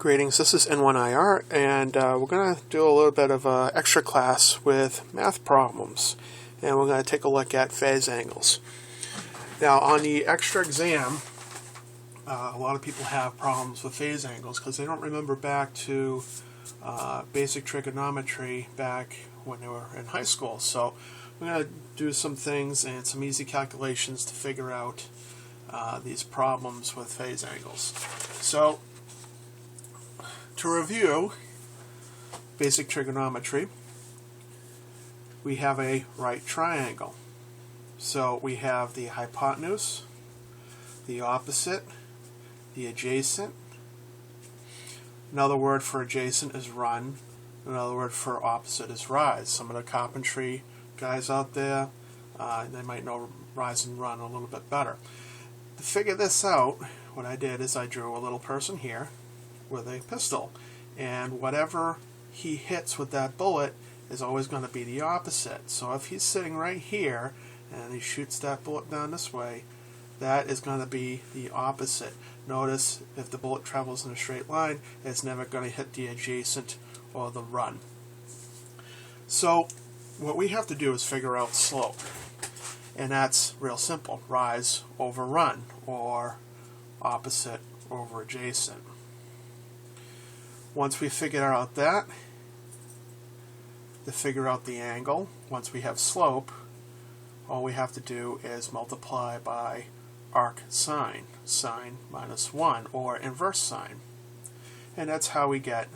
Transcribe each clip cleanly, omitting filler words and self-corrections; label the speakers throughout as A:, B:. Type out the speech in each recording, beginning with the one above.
A: Greetings, this is N1IR, and we're going to do a little bit of an extra class with math problems, and we're going to take a look at phase angles. Now, on the extra exam, a lot of people have problems with phase angles because they don't remember back to basic trigonometry back when they were in high school. So we're going to do some things and some easy calculations to figure out these problems with phase angles. So, to review basic trigonometry, we have a right triangle. So we have the hypotenuse, the opposite, the adjacent. Another word for adjacent is run. Another word for opposite is rise. Some of the carpentry guys out there, they might know rise and run a little bit better. To figure this out, what I did is I drew a little person here with a pistol, and whatever he hits with that bullet is always going to be the opposite. So if he's sitting right here and he shoots that bullet down this way, that is going to be the opposite. Notice if the bullet travels in a straight line, it's never going to hit the adjacent or the run. So what we have to do is figure out slope, and that's real simple: rise over run, or opposite over adjacent. Once we figure out that, to figure out the angle, once we have slope, all we have to do is multiply by arc sine, sine minus 1, or inverse sine. And that's how we get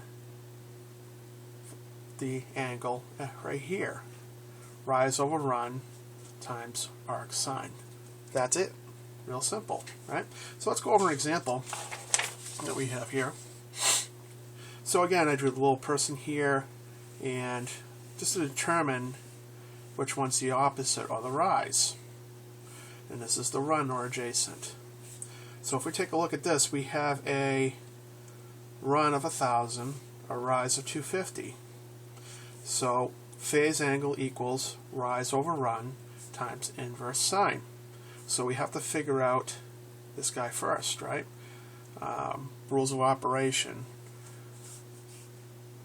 A: the angle right here. Rise over run times arc sine. That's it. Real simple, right? So let's go over an example that we have here. So again, I drew the little person here, and just to determine which one's the opposite or the rise. And this is the run or adjacent. So if we take a look at this, we have a run of 1,000, a rise of 250. So phase angle equals rise over run times inverse sine. So we have to figure out this guy first, right? Rules of operation.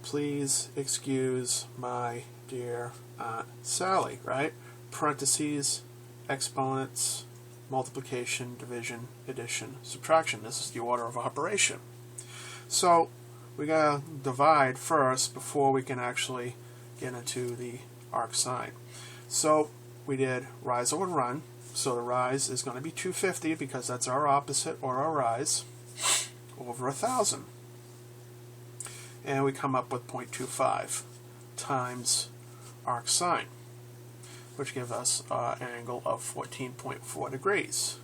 A: Please excuse my dear Aunt Sally, right? Parentheses, exponents, multiplication, division, addition, subtraction. This is the order of operation. So we gotta divide first before we can actually get into the arc sine. So we did rise over run. So the rise is going to be 250 because that's our opposite or our rise, over 1,000. And we come up with 0.25 times arc sine, which gives us an angle of 14.4 degrees.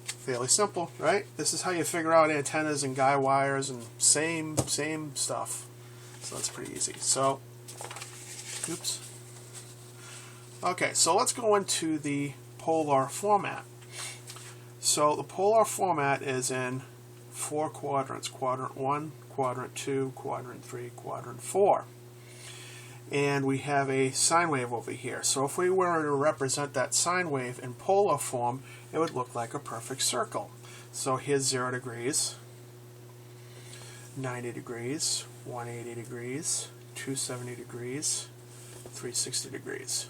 A: Fairly simple, right? This is how you figure out antennas and guy wires and same stuff. So that's pretty easy. So, oops. Okay, so let's go into the polar format. So the polar format is in 4 quadrants: quadrant 1, quadrant 2, quadrant 3, quadrant 4. And we have a sine wave over here. So if we were to represent that sine wave in polar form, it would look like a perfect circle. So here's 0 degrees, 90 degrees, 180 degrees, 270 degrees, 360 degrees.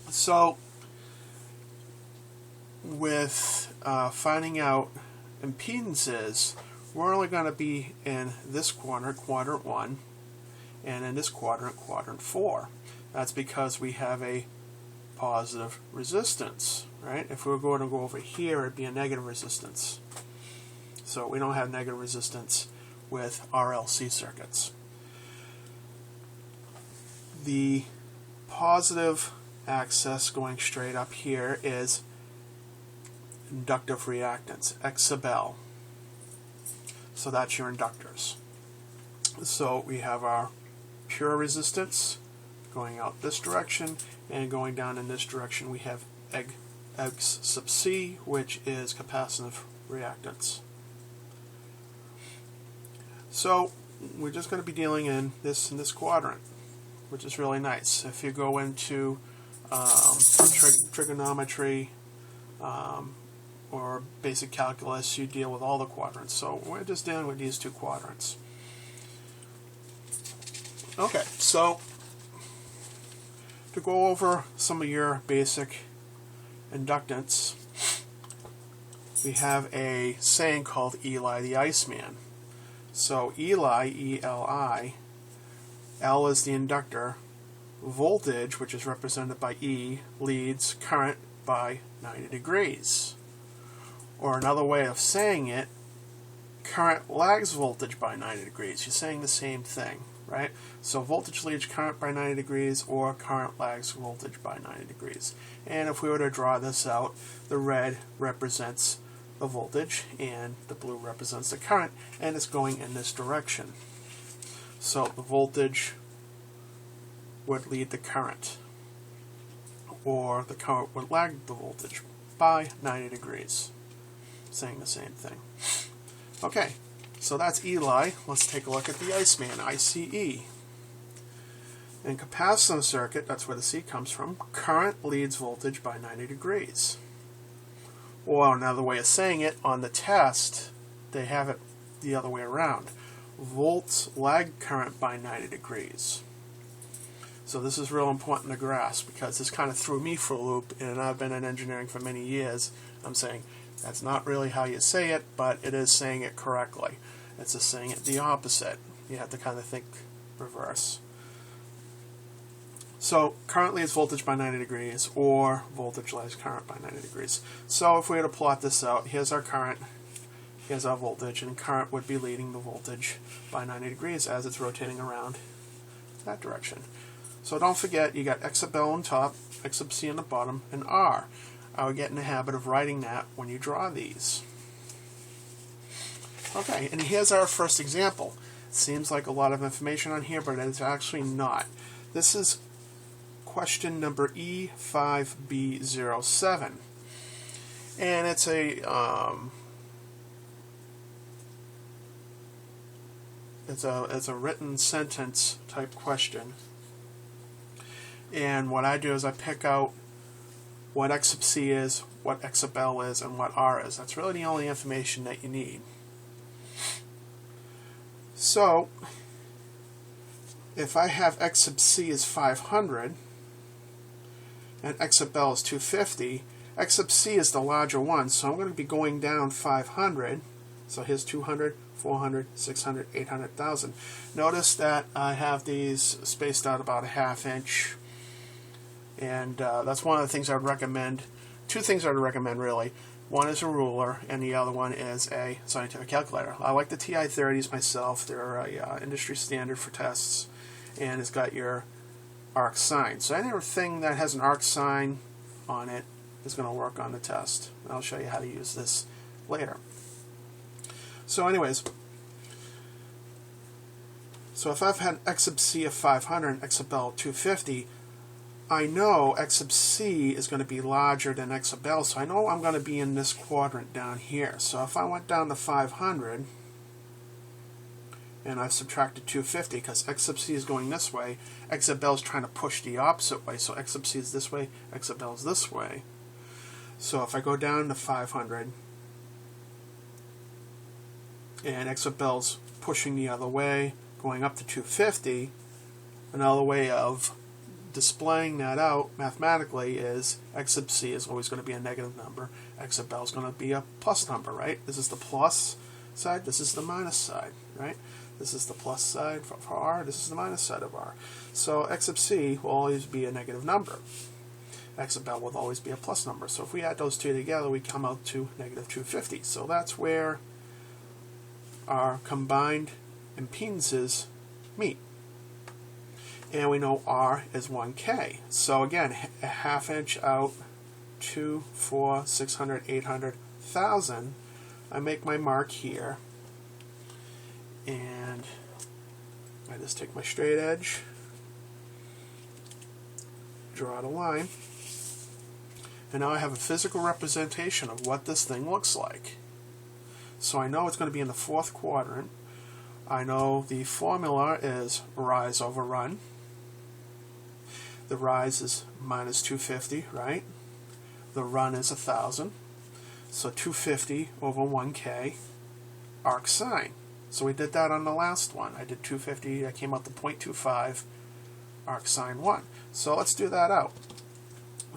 A: So with finding out impedances, we're only going to be in this quadrant, quadrant 1, and in this quadrant, quadrant 4. That's because we have a positive resistance, right? If we were going to go over here, it'd be a negative resistance. So we don't have negative resistance with RLC circuits. The positive axis going straight up here is inductive reactance, X sub L. So that's your inductors. So we have our pure resistance going out this direction, and going down in this direction we have X sub C, which is capacitive reactance. So we're just going to be dealing in this quadrant, which is really nice. If you go into trigonometry, or basic calculus, you deal with all the quadrants. So we're just dealing with these two quadrants. Okay, so to go over some of your basic inductance, we have a saying called ELI the Iceman. So ELI, E-L-I, L is the inductor, voltage, which is represented by E, leads current by 90 degrees. Or another way of saying it, current lags voltage by 90 degrees. You're saying the same thing, right? So voltage leads current by 90 degrees, or current lags voltage by 90 degrees. And if we were to draw this out, the red represents the voltage and the blue represents the current, and it's going in this direction. So the voltage would lead the current, or the current would lag the voltage by 90 degrees. Saying the same thing. Okay, so that's ELI. Let's take a look at the Iceman, ICE. In capacitor circuit, that's where the C comes from, current leads voltage by 90 degrees. Or another way of saying it, on the test, they have it the other way around. Volts lag current by 90 degrees. So this is real important to grasp, because this kind of threw me for a loop, and I've been in engineering for many years. I'm saying that's not really how you say it, but it is saying it correctly. It's just saying it the opposite. You have to kind of think reverse. So current leads voltage by 90 degrees, or voltage lags current by 90 degrees. So if we were to plot this out, here's our current, here's our voltage, and current would be leading the voltage by 90 degrees as it's rotating around that direction. So don't forget, you got X sub L on top, X sub C on the bottom, and R. I would get in the habit of writing that when you draw these. Okay, and here's our first example. It seems like a lot of information on here, but it's actually not. This is question number E5B07. And it's a it's a written sentence type question. And what I do is I pick out what X sub C is, what X sub L is, and what R is. That's really the only information that you need. So, if I have X sub C is 500, and X sub L is 250, X sub C is the larger one, so I'm going to be going down 500. So here's 200, 400, 600, 800,000. Notice that I have these spaced out about a ½ inch. And that's one of the things I would recommend. Two things I would recommend, really. One is a ruler, and the other one is a scientific calculator. I like the TI-30s myself. They're a industry standard for tests, and it's got your arc sign. So anything that has an arc sign on it is going to work on the test. I'll show you how to use this later. So anyways, so if I've had X sub C of 500 and X sub L 250, I know X sub C is going to be larger than X sub L, so I know I'm going to be in this quadrant down here. So if I went down to 500, and I've subtracted 250, because X sub C is going this way, X sub L is trying to push the opposite way, so X sub C is this way, X sub L is this way. So if I go down to 500, and X sub L is pushing the other way, going up to 250, another way of displaying that out mathematically is X sub C is always going to be a negative number, X sub L is going to be a plus number, right? This is the plus side, this is the minus side, right? This is the plus side for R, this is the minus side of R. So X sub C will always be a negative number. X sub L will always be a plus number. So if we add those two together, we come out to negative 250. So that's where our combined impedances meet. And we know R is 1K. So again, a ½ inch out, 2, 4, 600, 800, 1,000. I make my mark here. And I just take my straight edge, draw out a line, and now I have a physical representation of what this thing looks like. So I know it's going to be in the fourth quadrant. I know the formula is rise over run. The rise is minus 250, right? The run is 1,000. So 250 over 1k arc sine. So we did that on the last one. I did 250, I came out to 0.25 arc sine 1. So let's do that out.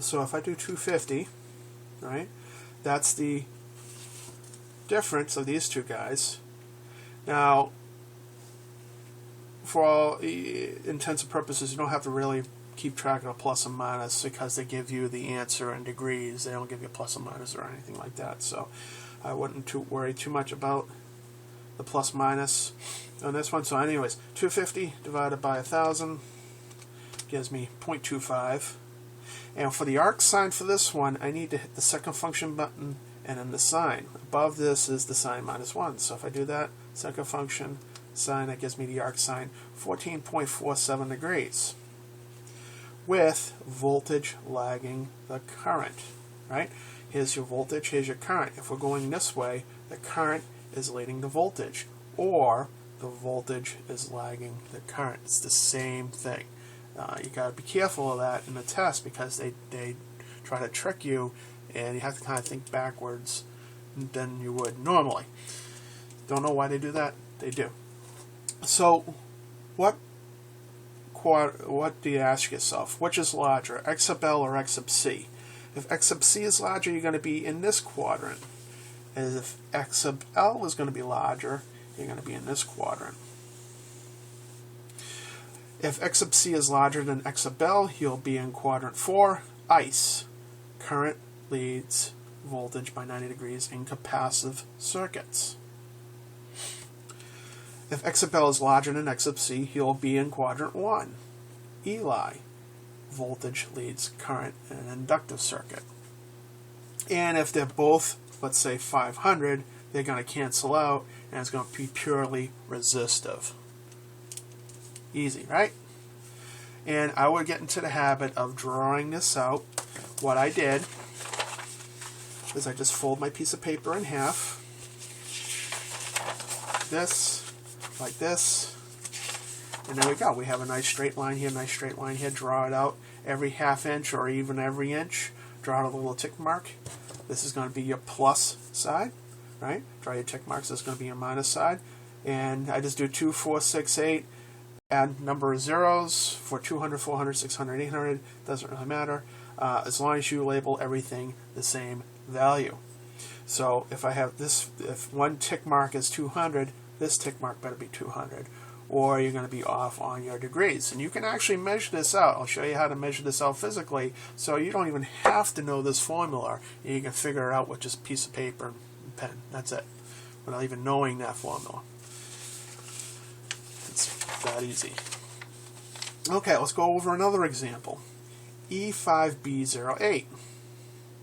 A: So if I do 250, right, that's the difference of these two guys. Now, for all intents and purposes, you don't have to really keep track of a plus and minus because they give you the answer in degrees. They don't give you plus and minus or anything like that. So I wouldn't worry too much about the plus minus on this one. So anyways, 250 divided by 1,000 gives me 0.25. And for the arc sine for this one, I need to hit the second function button and then the sine. Above this is the sine minus 1. So if I do that, second function, sine, that gives me the arc sine, 14.47 degrees. With voltage lagging the current, right? Here's your voltage, here's your current. If we're going this way, the current is leading the voltage, or the voltage is lagging the current. It's the same thing. You got to be careful of that in the test because they try to trick you, and you have to kind of think backwards than you would normally. Don't know why they do that? They do. So, what do you ask yourself? Which is larger, x sub L or x sub C? If x sub C is larger, you're going to be in this quadrant. And if x sub L is going to be larger, you're going to be in this quadrant. If x sub C is larger than x sub L, you'll be in quadrant 4, ICE. Current leads voltage by 90 degrees in capacitive circuits. If x sub L is larger than x sub C, you'll be in quadrant 1, ELI. Voltage leads current in an inductive circuit. And if they're both, let's say 500, they're going to cancel out, and it's going to be purely resistive. Easy, right? And I would get into the habit of drawing this out. What I did is I just fold my piece of paper in half. This, like this. And there we go. We have a nice straight line here, nice straight line here. Draw it out every half inch or even every inch. Draw out a little tick mark. This is going to be your plus side, right? Draw your tick marks. This is going to be your minus side. And I just do 2, 4, 6, 8. Add number of zeros for 200, 400, 600, 800. Doesn't really matter. As long as you label everything the same value. So if I have this, if one tick mark is 200, this tick mark better be 200. Or you're going to be off on your degrees. And you can actually measure this out. I'll show you how to measure this out physically, so you don't even have to know this formula. You can figure it out with just a piece of paper and pen. That's it. Without even knowing that formula. It's that easy. Okay, let's go over another example. E5B08.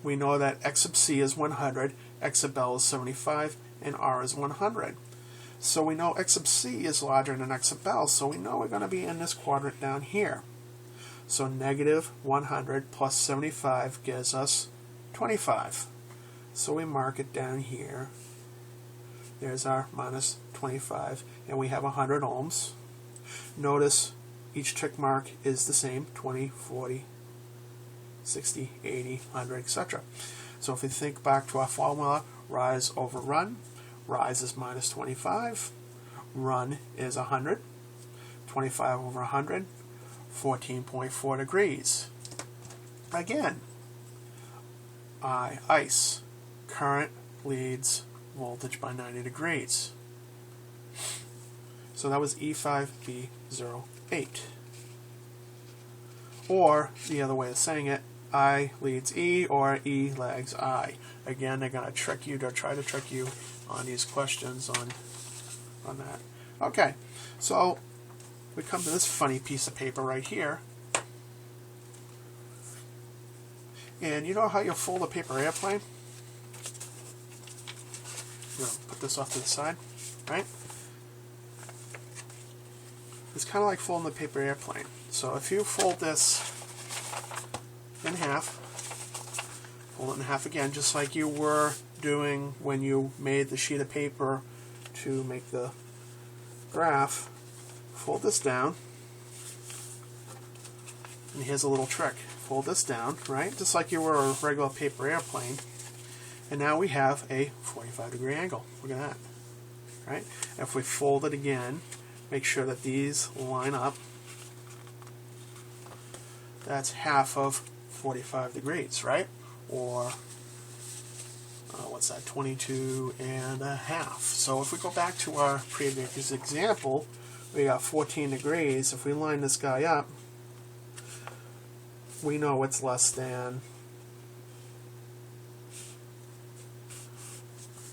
A: We know that x sub C is 100, x sub L is 75, and R is 100. So we know x sub C is larger than x sub L, so we know we're going to be in this quadrant down here. So negative 100 plus 75 gives us 25. So we mark it down here. There's our minus 25, and we have 100 ohms. Notice each tick mark is the same, 20, 40, 60, 80, 100, etc. So if we think back to our formula, rise over run, rise is minus 25, run is 100, 25 over 100, 14.4 degrees. Again, ICE, current leads voltage by 90 degrees. So that was E5B08. Or, the other way of saying it, I leads E or E lags I. Again, they're going to trick you, to try to trick you on these questions on that. Okay, so we come to this funny piece of paper right here. And you know how you fold a paper airplane? I'm going to put this off to the side, right? It's kind of like folding a paper airplane. So if you fold this in half, fold it in half again, just like you were doing when you made the sheet of paper to make the graph, fold this down, and here's a little trick. Fold this down, right, just like you were a regular paper airplane, And now we have a 45-degree angle. Look at that. Right? If we fold it again, make sure that these line up. That's half of 45 degrees, right? Or what's that, 22 and a half. So if we go back to our previous example, we got 14 degrees. If we line this guy up, we know it's less than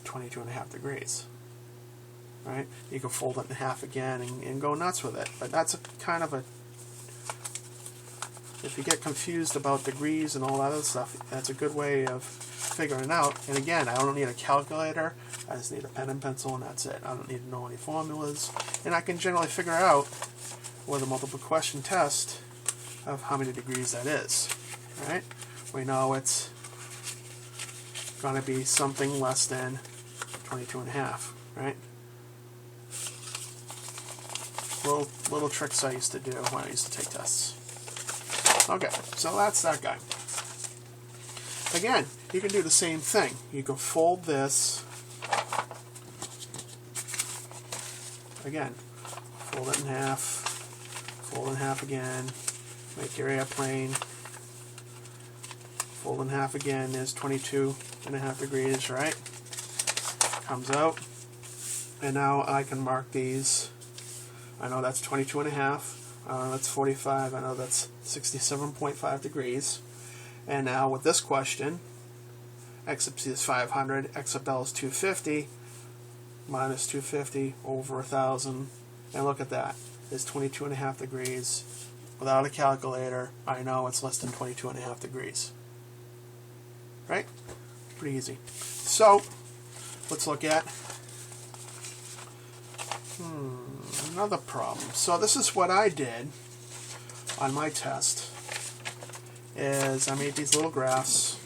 A: 22 and a half degrees. Right? You can fold it in half again and go nuts with it. But that's a kind of a, if you get confused about degrees and all that other stuff, that's a good way of figuring it out. And again, I don't need a calculator. I just need a pen and pencil, and that's it. I don't need to know any formulas. And I can generally figure out with a multiple question test of how many degrees that is. Right? We know it's going to be something less than 22 and a half. Right? Little tricks I used to do when I used to take tests. Okay, so that's that guy. Again, you can do the same thing. You can fold this. Again, fold it in half. Fold in half again. Make your airplane. Fold in half again. There's 22 and a half degrees, right? Comes out. And now I can mark these. I know that's 22 and a half. That's 45. I know that's 67.5 degrees. And now with this question, x sub c is 500, x sub l is 250, minus 250 over 1,000. And look at that. It's 22 and a half degrees. Without a calculator, I know it's less than 22 and a half degrees. Right? Pretty easy. So, let's look at another problem. So this is what I did on my test, is I made these little graphs.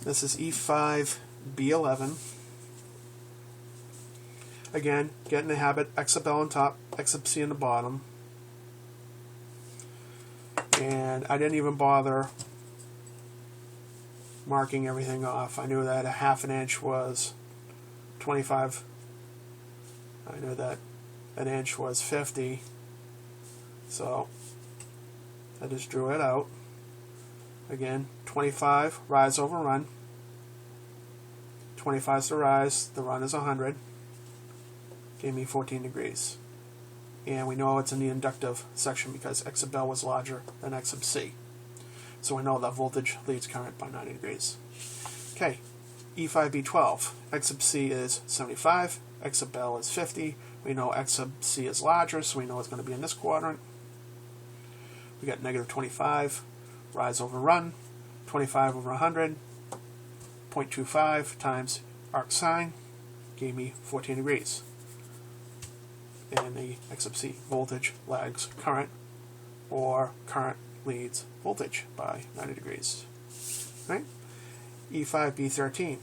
A: This is E5, B11. Again, get in the habit, x sub l on top, x sub c on the bottom. And I didn't even bother marking everything off. I knew that a half an inch was 25. I knew that an inch was 50. So I just drew it out. Again, 25, rise over run. 25 is the rise, the run is 100. Gave me 14 degrees. And we know it's in the inductive section because x sub l was larger than x sub c. So we know that voltage leads current by 90 degrees. Okay, E5, B12. X sub c is 75, x sub l is 50. We know x sub c is larger, so we know it's going to be in this quadrant. We got negative 25, rise over run, 25 over 100, 0.25 times arc sine, gave me 14 degrees. And the x sub c, voltage lags current, or current leads voltage by 90 degrees. Right? E5, B13.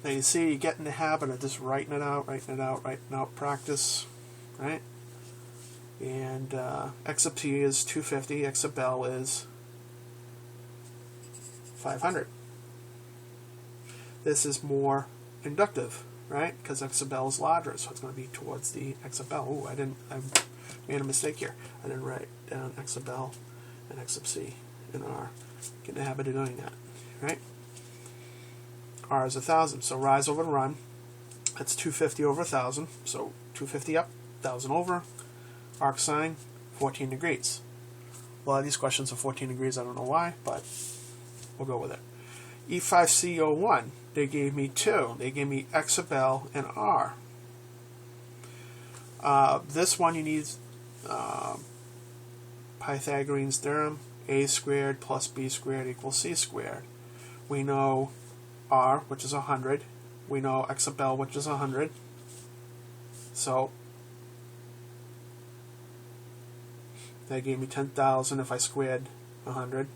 A: Now you see, you get in the habit of just writing it out, practice, right? And x sub c is 250, x sub l is 500. This is more inductive, right? Because x sub l is larger, so it's going to be towards the x sub l. Ooh, I made a mistake here. I didn't write down x sub l and x sub c in R. Get in the habit of doing that, right? R is 1,000, so rise over run. That's 250 over 1,000, so 250 up, 1,000 over. Arc sine, 14 degrees. A lot of these questions are 14 degrees, I don't know why, but we'll go with it. E5, CO1, they gave me two. They gave me x sub l and R. This one you need Pythagorean's theorem, a squared plus b squared equals c squared. We know R, which is 100. We know x sub l, which is 100. So that gave me 10,000 if I squared 100.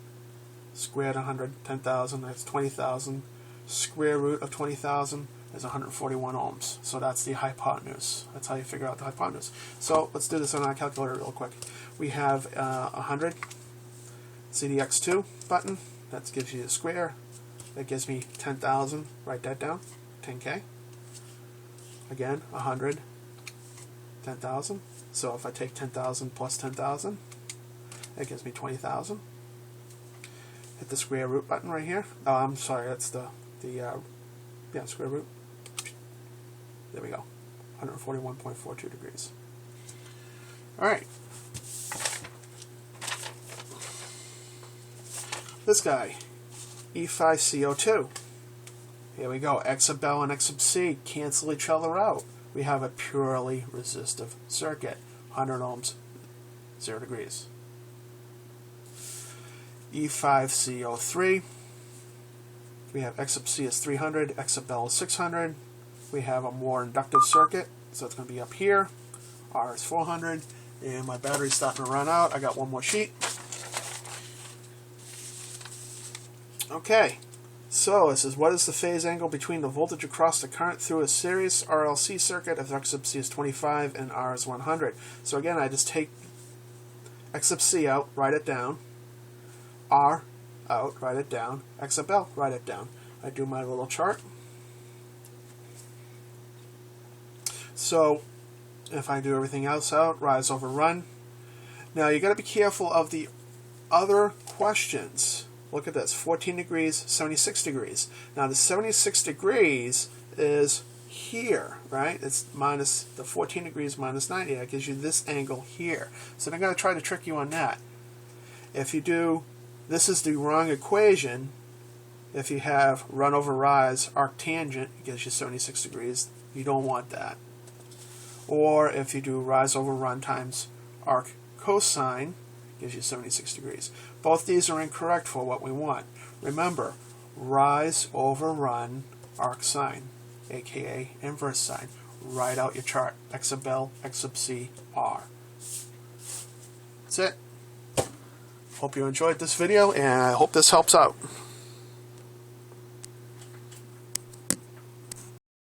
A: Squared 100, 10,000, that's 20,000. Square root of 20,000 is 141 ohms. So that's the hypotenuse. That's how you figure out the hypotenuse. So let's do this on our calculator real quick. We have 100. See the x2 button? That gives you the square. That gives me 10,000. Write that down. 10K. Again, 100. 10,000. So if I take 10,000 plus 10,000, that gives me 20,000. Hit the square root button right here. Oh, I'm sorry, that's the square root. There we go. 141.42 degrees. All right. This guy, E5CO2. Here we go. X sub L and X sub C cancel each other out. We have a purely resistive circuit. 100 ohms, 0 degrees. E5CO3. We have X sub C is 300, X sub L is 600. We have a more inductive circuit, so it's going to be up here. R is 400, and my battery's starting to run out. I got one more sheet. Okay, so it says, what is the phase angle between the voltage across the current through a series RLC circuit if X sub C is 25 and R is 100? So again, I just take X sub C out, write it down. R out, write it down. X sub L, write it down. I do my little chart. So if I do everything else out, rise over run. Now you got to be careful of the other questions. Look at this, 14 degrees, 76 degrees. Now the 76 degrees is here, right? It's minus the 14 degrees minus 90. That gives you this angle here. So they're going to try to trick you on that. If you do, this is the wrong equation. If you have run over rise, arctangent, it gives you 76 degrees. You don't want that. Or if you do rise over run times arc cosine, gives you 76 degrees. Both these are incorrect for what we want. Remember, rise over run arc sine, aka inverse sine. Write out your chart. X sub L, X sub C, R. That's it. Hope you enjoyed this video, and I hope this helps out.